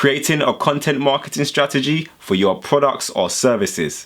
creating a content marketing strategy for your products or services.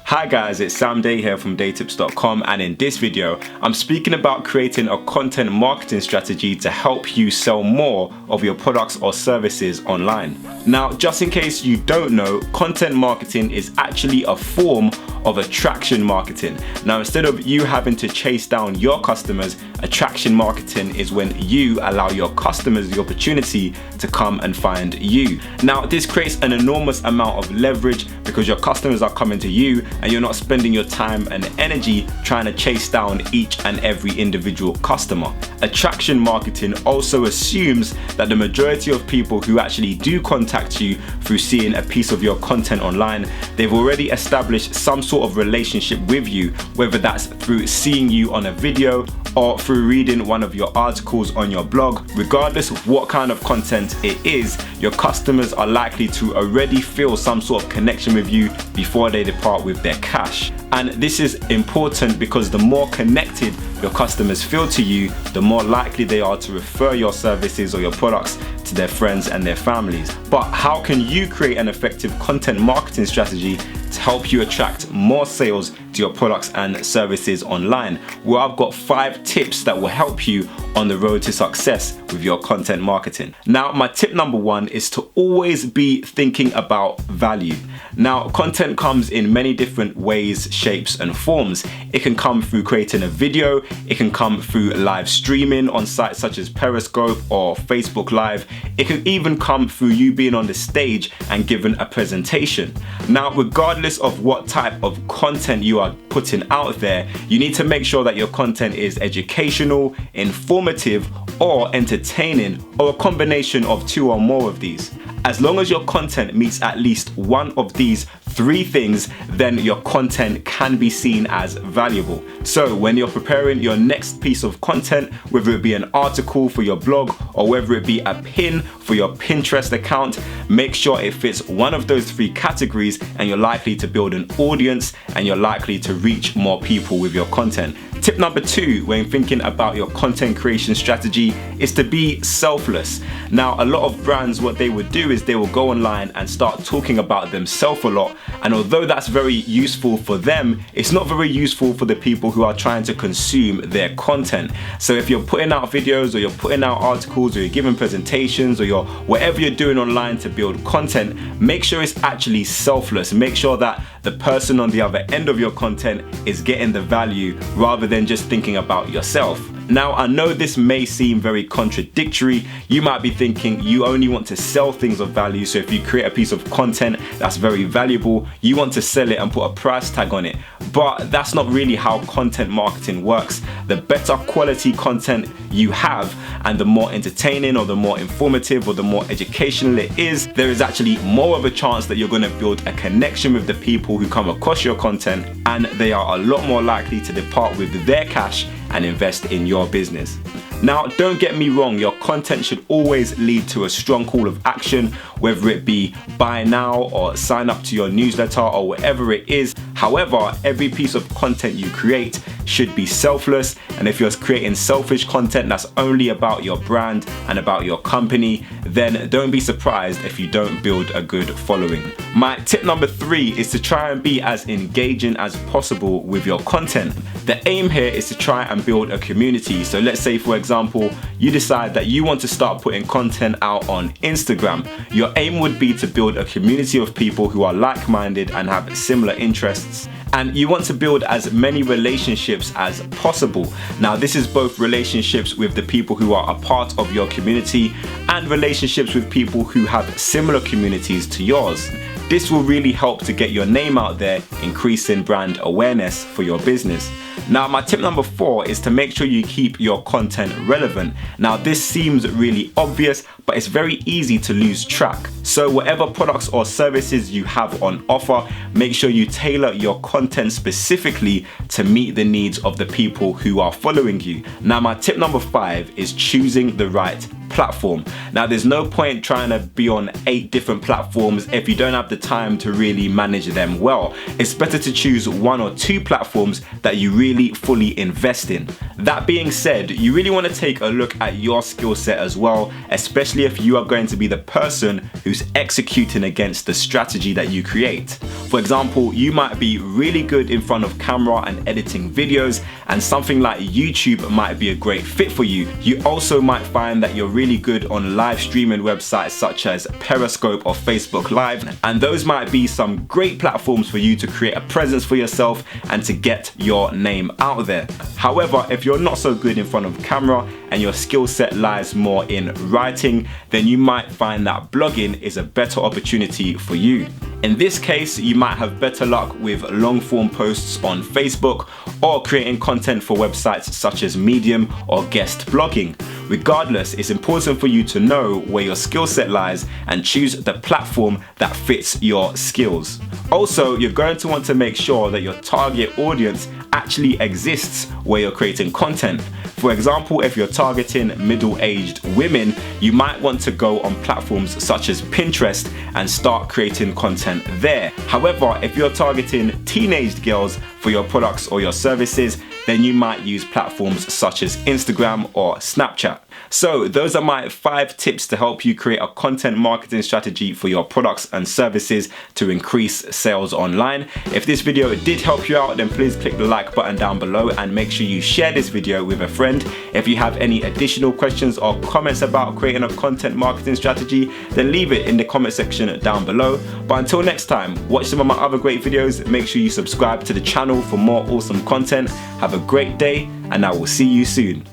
Hi guys, it's Sam Day here from DeyTips.com, and in this video, I'm speaking about creating a content marketing strategy to help you sell more of your products or services online. Now, just in case you don't know, content marketing is actually a form of attraction marketing. Now, instead of you having to chase down your customers, attraction marketing is when you allow your customers the opportunity to come and find you. Now, this creates an enormous amount of leverage because your customers are coming to you and you're not spending your time and energy trying to chase down each and every individual customer. Attraction marketing also assumes that the majority of people who actually do contact you through seeing a piece of your content online, they've already established some sort of relationship with you, whether that's through seeing you on a video or through reading one of your articles on your blog. Regardless of what kind of content it is, your customers are likely to already feel some sort of connection with you before they depart with their cash. And this is important because the more connected your customers feel to you, the more likely they are to refer your services or your products to their friends and their families. But how can you create an effective content marketing strategy to help you attract more sales to your products and services online? Well, I've got 5 tips that will help you on the road to success with your content marketing. Now, my tip number 1 is to always be thinking about value. Now, content comes in many different ways, shapes, and forms. It can come through creating a video, it can come through live streaming on sites such as Periscope or Facebook Live. It can even come through you being on the stage and giving a presentation. Now, regardless of what type of content you are putting out there, you need to make sure that your content is educational, informative, or entertaining, or a combination of 2 or more of these. As long as your content meets at least one of these 3 things, then your content can be seen as valuable. So when you're preparing your next piece of content, whether it be an article for your blog or whether it be a pin for your Pinterest account, make sure it fits one of those 3 categories, and you're likely to build an audience and you're likely to reach more people with your content. Tip number 2 when thinking about your content creation strategy is to be selfless. Now, a lot of brands, what they would do is they will go online and start talking about themselves a lot. And although that's very useful for them, it's not very useful for the people who are trying to consume their content. So if you're putting out videos or you're putting out articles or you're giving presentations or whatever you're doing online to build content, make sure it's actually selfless. Make sure that the person on the other end of your content is getting the value rather than just thinking about yourself. Now, I know this may seem very contradictory. You might be thinking you only want to sell things of value. So if you create a piece of content that's very valuable, you want to sell it and put a price tag on it. But that's not really how content marketing works. The better quality content you have and the more entertaining or the more informative or the more educational it is, there is actually more of a chance that you're going to build a connection with the people who come across your content, and they are a lot more likely to depart with their cash and invest in your business. Now, don't get me wrong, your content should always lead to a strong call of action, whether it be buy now or sign up to your newsletter or whatever it is. However, every piece of content you create should be selfless, and if you're creating selfish content that's only about your brand and about your company, then don't be surprised if you don't build a good following. My tip number 3 is to try and be as engaging as possible with your content. The aim here is to try and build a community. So let's say, for example, you decide that you want to start putting content out on Instagram. Your aim would be to build a community of people who are like-minded and have similar interests. And you want to build as many relationships as possible. Now, this is both relationships with the people who are a part of your community and relationships with people who have similar communities to yours. This will really help to get your name out there, increasing brand awareness for your business. Now, my tip number 4 is to make sure you keep your content relevant. Now, this seems really obvious, but it's very easy to lose track. So whatever products or services you have on offer, make sure you tailor your content specifically to meet the needs of the people who are following you. Now, my tip number 5 is choosing the right platform. Now, there's no point trying to be on 8 different platforms if you don't have the time to really manage them well. It's better to choose 1 or 2 platforms that you really fully invest in. That being said, you really want to take a look at your skill set as well, especially if you are going to be the person who's executing against the strategy that you create. For example, you might be really good in front of camera and editing videos, and something like YouTube might be a great fit for you. You also might find that you're really good on live streaming websites such as Periscope or Facebook Live, and those might be some great platforms for you to create a presence for yourself and to get your name out there. However, if you're not so good in front of camera and your skill set lies more in writing, then you might find that blogging is a better opportunity for you. In this case, you might have better luck with long form posts on Facebook or creating content for websites such as Medium or guest blogging. Regardless, it's important for you to know where your skill set lies and choose the platform that fits your skills. Also, you're going to want to make sure that your target audience actually exists where you're creating content. For example, if you're targeting middle-aged women, you might want to go on platforms such as Pinterest and start creating content there. However, if you're targeting teenage girls for your products or your services, then you might use platforms such as Instagram or Snapchat. So those are my 5 tips to help you create a content marketing strategy for your products and services to increase sales online. If this video did help you out, then please click the like button down below and make sure you share this video with a friend. If you have any additional questions or comments about creating a content marketing strategy, then leave it in the comment section down below. But until next time, watch some of my other great videos. Make sure you subscribe to the channel for more awesome content. Have a great day, and I will see you soon.